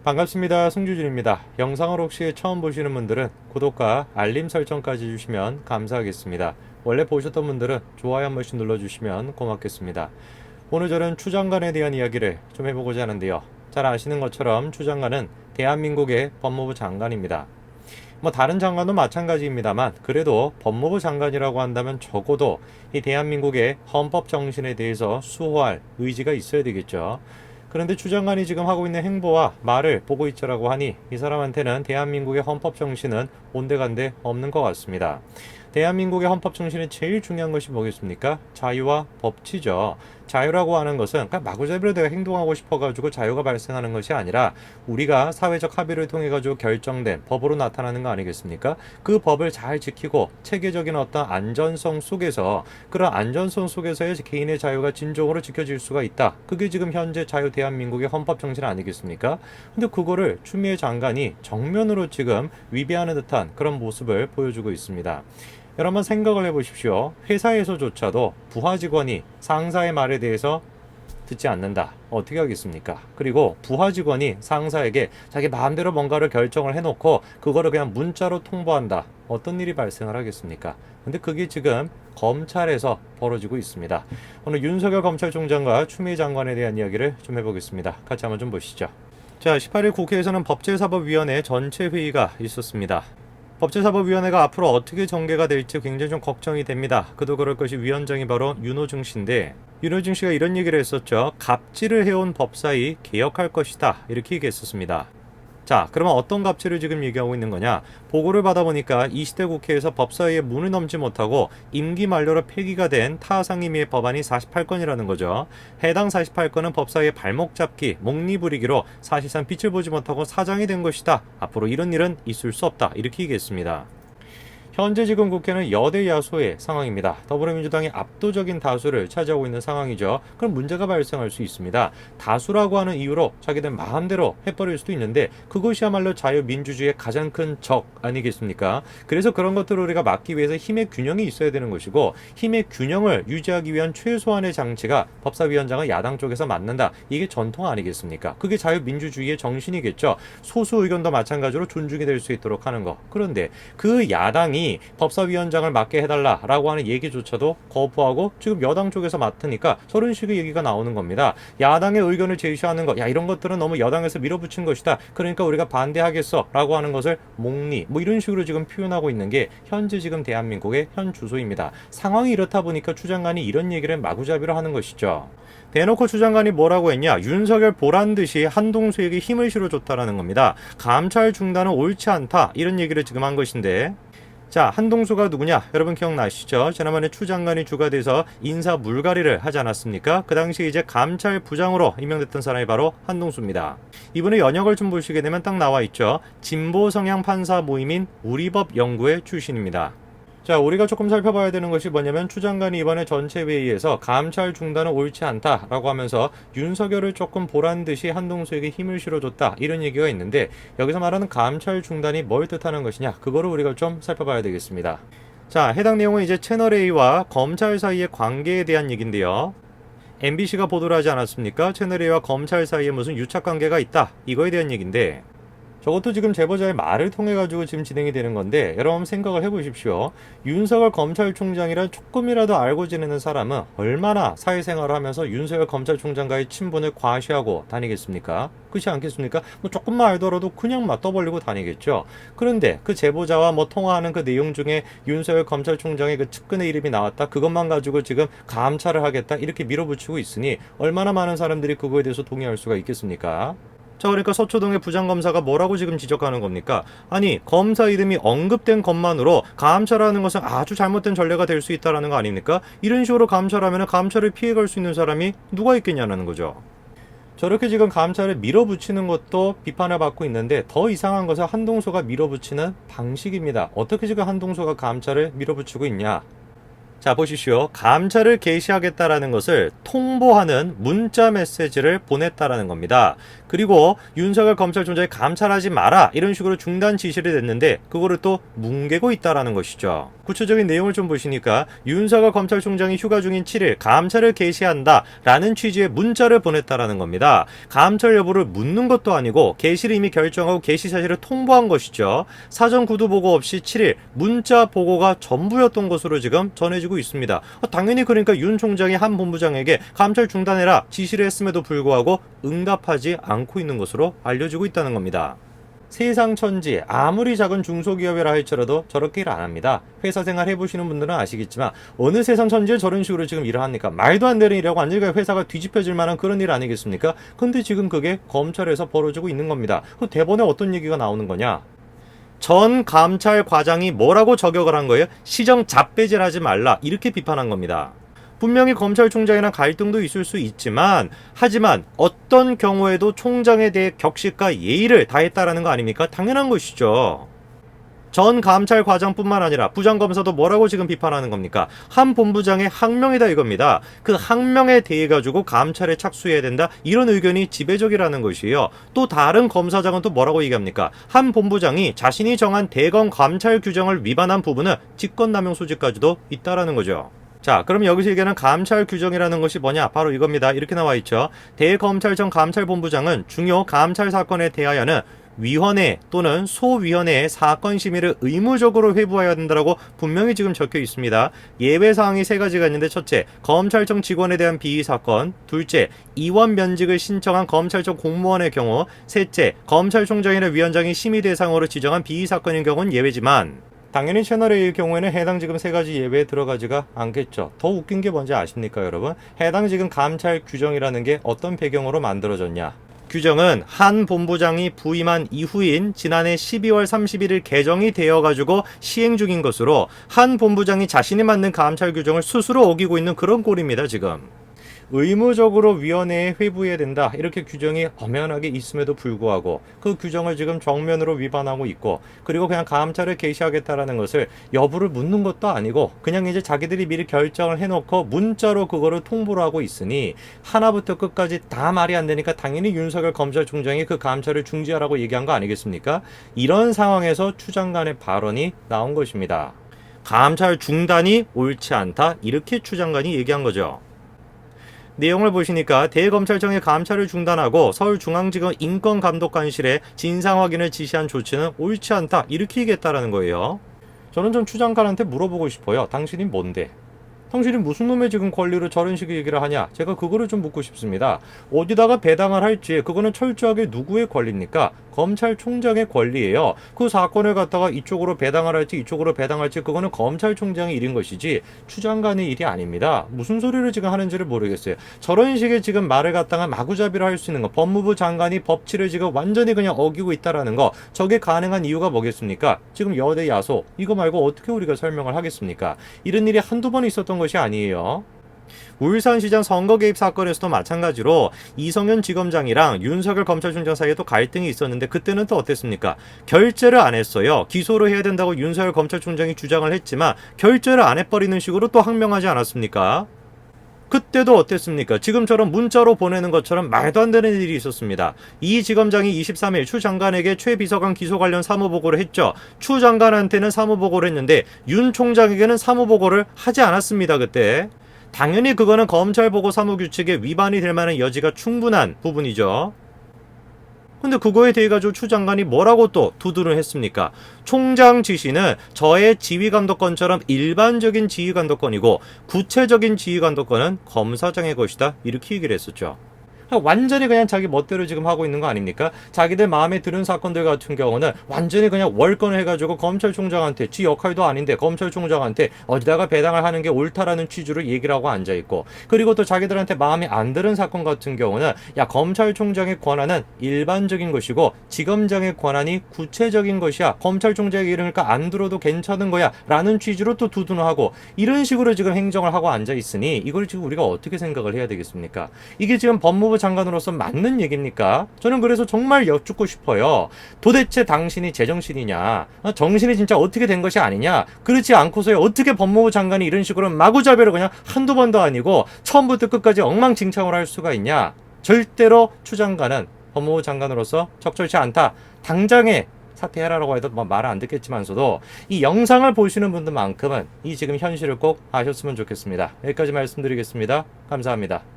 반갑습니다. 송주준입니다. 영상을 혹시 처음 보시는 분들은 구독과 알림 설정까지 해주시면 감사하겠습니다. 원래 보셨던 분들은 좋아요 한 번씩 눌러주시면 고맙겠습니다. 오늘 저는 추 장관에 대한 이야기를 좀 해보고자 하는데요. 잘 아시는 것처럼 추 장관은 대한민국의 법무부 장관입니다. 다른 장관도 마찬가지입니다만 그래도 법무부 장관이라고 한다면 적어도 이 대한민국의 헌법 정신에 대해서 수호할 의지가 있어야 되겠죠. 그런데 추 장관이 지금 하고 있는 행보와 말을 보고 있자라고 하니 이 사람한테는 대한민국의 헌법 정신은 온데간데 없는 것 같습니다. 대한민국의 헌법 정신에 제일 중요한 것이 뭐겠습니까? 자유와 법치죠. 자유라고 하는 것은 그냥 마구잡이로 내가 행동하고 싶어가지고 자유가 발생하는 것이 아니라 우리가 사회적 합의를 통해 가지고 결정된 법으로 나타나는 거 아니겠습니까? 그 법을 잘 지키고 체계적인 어떤 안전성 속에서 그런 안전성 속에서의 개인의 자유가 진정으로 지켜질 수가 있다. 그게 지금 현재 자유 대한민국의 헌법 정신 아니겠습니까? 근데 그거를 추미애 장관이 정면으로 지금 위배하는 듯한 그런 모습을 보여주고 있습니다. 여러분 생각을 해보십시오. 회사에서조차도 부하 직원이 상사의 말에 대해서 듣지 않는다. 어떻게 하겠습니까? 그리고 부하 직원이 상사에게 자기 마음대로 뭔가를 결정을 해놓고 그거를 그냥 문자로 통보한다. 어떤 일이 발생을 하겠습니까? 근데 그게 지금 검찰에서 벌어지고 있습니다. 오늘 윤석열 검찰총장과 추미애 장관에 대한 이야기를 좀 해보겠습니다. 같이 한번 좀 보시죠. 자, 18일 국회에서는 법제사법위원회 전체 회의가 있었습니다. 법제사법위원회가 앞으로 어떻게 전개가 될지 굉장히 좀 걱정이 됩니다. 그도 그럴 것이 위원장이 바로 윤호중 씨인데 윤호중 씨가 이런 얘기를 했었죠. 갑질을 해온 법사위 개혁할 것이다. 이렇게 얘기했었습니다. 자, 그러면 어떤 갑질을 지금 얘기하고 있는 거냐? 보고를 받아보니까 20대 국회에서 법사위에 문을 넘지 못하고 임기 만료로 폐기가 된 타상임의의 법안이 48건이라는 거죠. 해당 48건은 법사위의 발목 잡기, 목리 부리기로 사실상 빛을 보지 못하고 사장이 된 것이다. 앞으로 이런 일은 있을 수 없다. 이렇게 얘기했습니다. 현재 지금 국회는 여대 야소의 상황입니다. 더불어민주당이 압도적인 다수를 차지하고 있는 상황이죠. 그럼 문제가 발생할 수 있습니다. 다수라고 하는 이유로 자기들 마음대로 해버릴 수도 있는데 그것이야말로 자유민주주의의 가장 큰 적 아니겠습니까? 그래서 그런 것들을 우리가 막기 위해서 힘의 균형이 있어야 되는 것이고 힘의 균형을 유지하기 위한 최소한의 장치가 법사위원장을 야당 쪽에서 맡는다. 이게 전통 아니겠습니까? 그게 자유민주주의의 정신이겠죠. 소수 의견도 마찬가지로 존중이 될 수 있도록 하는 거. 그런데 그 야당이 법사위원장을 맡게 해달라라고 하는 얘기조차도 거부하고 지금 여당 쪽에서 맡으니까 저런 식의 얘기가 나오는 겁니다. 야당의 의견을 제시하는 것, 야 이런 것들은 너무 여당에서 밀어붙인 것이다. 그러니까 우리가 반대하겠어 라고 하는 것을 목리 이런 식으로 지금 표현하고 있는 게 현재 지금 대한민국의 현 주소입니다. 상황이 이렇다 보니까 추 장관이 이런 얘기를 마구잡이로 하는 것이죠. 대놓고 추 장관이 뭐라고 했냐? 윤석열 보란듯이 한동수에게 힘을 실어줬다라는 겁니다. 감찰 중단은 옳지 않다 이런 얘기를 지금 한 것인데 자, 한동수가 누구냐? 여러분 기억나시죠? 지난번에 추 장관이 주가 돼서 인사 물갈이를 하지 않았습니까? 그 당시 이제 감찰부장으로 임명됐던 사람이 바로 한동수입니다. 이분의 연역을 좀 보시게 되면 딱 나와 있죠. 진보 성향 판사 모임인 우리법 연구회 출신입니다. 자, 우리가 조금 살펴봐야 되는 것이 뭐냐면 추 장관이 이번에 전체 회의에서 감찰 중단은 옳지 않다라고 하면서 윤석열을 조금 보란듯이 한동수에게 힘을 실어줬다 이런 얘기가 있는데 여기서 말하는 감찰 중단이 뭘 뜻하는 것이냐 그거를 우리가 좀 살펴봐야 되겠습니다. 자, 해당 내용은 이제 채널A와 검찰 사이의 관계에 대한 얘기인데요. MBC가 보도를 하지 않았습니까? 채널A와 검찰 사이에 무슨 유착관계가 있다 이거에 대한 얘기인데 저것도 지금 제보자의 말을 통해 가지고 지금 진행이 되는 건데 여러분 생각을 해보십시오. 윤석열 검찰총장이란 조금이라도 알고 지내는 사람은 얼마나 사회생활을 하면서 윤석열 검찰총장과의 친분을 과시하고 다니겠습니까? 그렇지 않겠습니까? 조금만 알더라도 그냥 떠벌리고 다니겠죠. 그런데 그 제보자와 통화하는 그 내용 중에 윤석열 검찰총장의 그 측근의 이름이 나왔다. 그것만 가지고 지금 감찰을 하겠다. 이렇게 밀어붙이고 있으니 얼마나 많은 사람들이 그거에 대해서 동의할 수가 있겠습니까? 자, 그러니까 서초동의 부장검사가 뭐라고 지금 지적하는 겁니까? 아니, 검사 이름이 언급된 것만으로 감찰하는 것은 아주 잘못된 전례가 될 수 있다는 거 아닙니까? 이런 식으로 감찰하면 감찰을 피해갈 수 있는 사람이 누가 있겠냐는 거죠. 저렇게 지금 감찰을 밀어붙이는 것도 비판을 받고 있는데 더 이상한 것은 한동수가 밀어붙이는 방식입니다. 어떻게 지금 한동수가 감찰을 밀어붙이고 있냐? 자, 보십시오. 감찰을 개시하겠다라는 것을 통보하는 문자 메시지를 보냈다라는 겁니다. 그리고 윤석열 검찰총장이 감찰하지 마라 이런 식으로 중단 지시를 냈는데 그거를 또 뭉개고 있다라는 것이죠. 구체적인 내용을 좀 보시니까 윤석열 검찰총장이 휴가 중인 7일 감찰을 개시한다라는 취지의 문자를 보냈다라는 겁니다. 감찰 여부를 묻는 것도 아니고 개시를 이미 결정하고 개시 사실을 통보한 것이죠. 사전 구두 보고 없이 7일 문자 보고가 전부였던 것으로 지금 전해지고 있습니다. 당연히 그러니까 윤 총장이 한 본부장에게 감찰 중단해라 지시를 했음에도 불구하고 응답하지 않고 있는 것으로 알려지고 있다는 겁니다. 세상 천지 아무리 작은 중소기업이라 할지라도 저렇게 일 안 합니다. 회사 생활 해보시는 분들은 아시겠지만 어느 세상 천지에 저런 식으로 지금 일을 합니까? 말도 안 되는 일이라고 완전히 회사가 뒤집혀질 만한 그런 일 아니겠습니까? 근데 지금 그게 검찰에서 벌어지고 있는 겁니다. 그 대본에 어떤 얘기가 나오는 거냐? 전 감찰 과장이 뭐라고 저격을 한 거예요? 시정 잡배질하지 말라 이렇게 비판한 겁니다. 분명히 검찰총장이랑 갈등도 있을 수 있지만 하지만 어떤 경우에도 총장에 대해 격식과 예의를 다했다라는 거 아닙니까? 당연한 것이죠. 전 감찰 과장뿐만 아니라 부장검사도 뭐라고 지금 비판하는 겁니까? 한 본부장의 항명이다 이겁니다. 그 항명에 대해 가지고 감찰에 착수해야 된다 이런 의견이 지배적이라는 것이에요. 또 다른 검사장은 또 뭐라고 얘기합니까? 한 본부장이 자신이 정한 대검 감찰 규정을 위반한 부분은 직권남용 소지까지도 있다라는 거죠. 자, 그럼 여기서 얘기하는 감찰 규정이라는 것이 뭐냐? 바로 이겁니다. 이렇게 나와 있죠. 대검찰청 감찰본부장은 중요 감찰 사건에 대하여는 위원회 또는 소위원회의 사건 심의를 의무적으로 회부해야 된다고 분명히 지금 적혀 있습니다. 예외 사항이 세 가지가 있는데 첫째, 검찰청 직원에 대한 비위 사건, 둘째, 이원 면직을 신청한 검찰청 공무원의 경우, 셋째, 검찰총장이나 위원장이 심의 대상으로 지정한 비위 사건인 경우는 예외지만 당연히 채널A의 경우에는 해당 지금 세 가지 예외에 들어가지가 않겠죠. 더 웃긴 게 뭔지 아십니까, 여러분? 해당 지금 감찰 규정이라는 게 어떤 배경으로 만들어졌냐? 규정은 한 본부장이 부임한 이후인 지난해 12월 31일 개정이 되어가지고 시행 중인 것으로 한 본부장이 자신이 만든 감찰 규정을 스스로 어기고 있는 그런 꼴입니다, 지금. 의무적으로 위원회에 회부해야 된다 이렇게 규정이 엄연하게 있음에도 불구하고 그 규정을 지금 정면으로 위반하고 있고 그리고 그냥 감찰을 개시하겠다라는 것을 여부를 묻는 것도 아니고 그냥 이제 자기들이 미리 결정을 해놓고 문자로 그거를 통보를 하고 있으니 하나부터 끝까지 다 말이 안 되니까 당연히 윤석열 검찰총장이 그 감찰을 중지하라고 얘기한 거 아니겠습니까? 이런 상황에서 추 장관의 발언이 나온 것입니다. 감찰 중단이 옳지 않다 이렇게 추 장관이 얘기한 거죠. 내용을 보시니까 대검찰청의 감찰을 중단하고 서울중앙지검 인권감독관실에 진상 확인을 지시한 조치는 옳지 않다 이렇게 얘기했다라는 거예요. 저는 좀 추 장관한테 물어보고 싶어요. 당신이 뭔데? 당신이 무슨 놈의 지금 권리로 저런 식의 얘기를 하냐? 제가 그거를 좀 묻고 싶습니다. 어디다가 배당을 할지 그거는 철저하게 누구의 권리입니까? 검찰총장의 권리예요. 그 사건을 갖다가 이쪽으로 배당을 할지 이쪽으로 배당할지 그거는 검찰총장의 일인 것이지 추 장관의 일이 아닙니다. 무슨 소리를 지금 하는지를 모르겠어요. 저런 식의 지금 말을 갖다가 마구잡이로 할 수 있는 거 법무부 장관이 법치를 지금 완전히 그냥 어기고 있다라는 거 저게 가능한 이유가 뭐겠습니까? 지금 여대 야소 이거 말고 어떻게 우리가 설명을 하겠습니까? 이런 일이 한두 번 있었던 것이 아니에요. 울산시장 선거 개입 사건에서도 마찬가지로 이성윤 지검장이랑 윤석열 검찰총장 사이에 또 갈등이 있었는데 그때는 또 어땠습니까? 결재를 안 했어요. 기소를 해야 된다고 윤석열 검찰총장이 주장을 했지만 결재를 안 해버리는 식으로 또 항명하지 않았습니까? 그때도 어땠습니까? 지금처럼 문자로 보내는 것처럼 말도 안 되는 일이 있었습니다. 이 지검장이 23일 추 장관에게 최 비서관 기소 관련 사무보고를 했죠. 추 장관한테는 사무보고를 했는데 윤 총장에게는 사무보고를 하지 않았습니다. 그때. 당연히 그거는 검찰보고 사무규칙에 위반이 될 만한 여지가 충분한 부분이죠. 근데 그거에 대해 가지고 추 장관이 뭐라고 또 두두를 했습니까? 총장 지시는 저의 지휘감독권처럼 일반적인 지휘감독권이고 구체적인 지휘감독권은 검사장의 것이다. 이렇게 얘기를 했었죠. 완전히 그냥 자기 멋대로 지금 하고 있는 거 아닙니까? 자기들 마음에 드는 사건들 같은 경우는 완전히 그냥 월권을 해가지고 검찰총장한테 지 역할도 아닌데 검찰총장한테 어디다가 배당을 하는 게 옳다라는 취지로 얘기를 하고 앉아있고 그리고 또 자기들한테 마음에 안 드는 사건 같은 경우는 야 검찰총장의 권한은 일반적인 것이고 지검장의 권한이 구체적인 것이야 검찰총장의 이름이니까 안 들어도 괜찮은 거야 라는 취지로 또 두둔을 하고 이런 식으로 지금 행정을 하고 앉아있으니 이걸 지금 우리가 어떻게 생각을 해야 되겠습니까? 이게 지금 법무부 법무부 장관으로서 맞는 얘기입니까? 저는 그래서 정말 여쭙고 싶어요. 도대체 당신이 제정신이냐? 정신이 진짜 어떻게 된 것이 아니냐? 그렇지 않고서야 어떻게 법무부 장관이 이런 식으로 마구잡이로 그냥 한두 번도 아니고 처음부터 끝까지 엉망진창으로 할 수가 있냐? 절대로 추 장관은 법무부 장관으로서 적절치 않다. 당장에 사퇴해라라고 해도 말을 안 듣겠지만서도 이 영상을 보시는 분들만큼은 이 지금 현실을 꼭 아셨으면 좋겠습니다. 여기까지 말씀드리겠습니다. 감사합니다.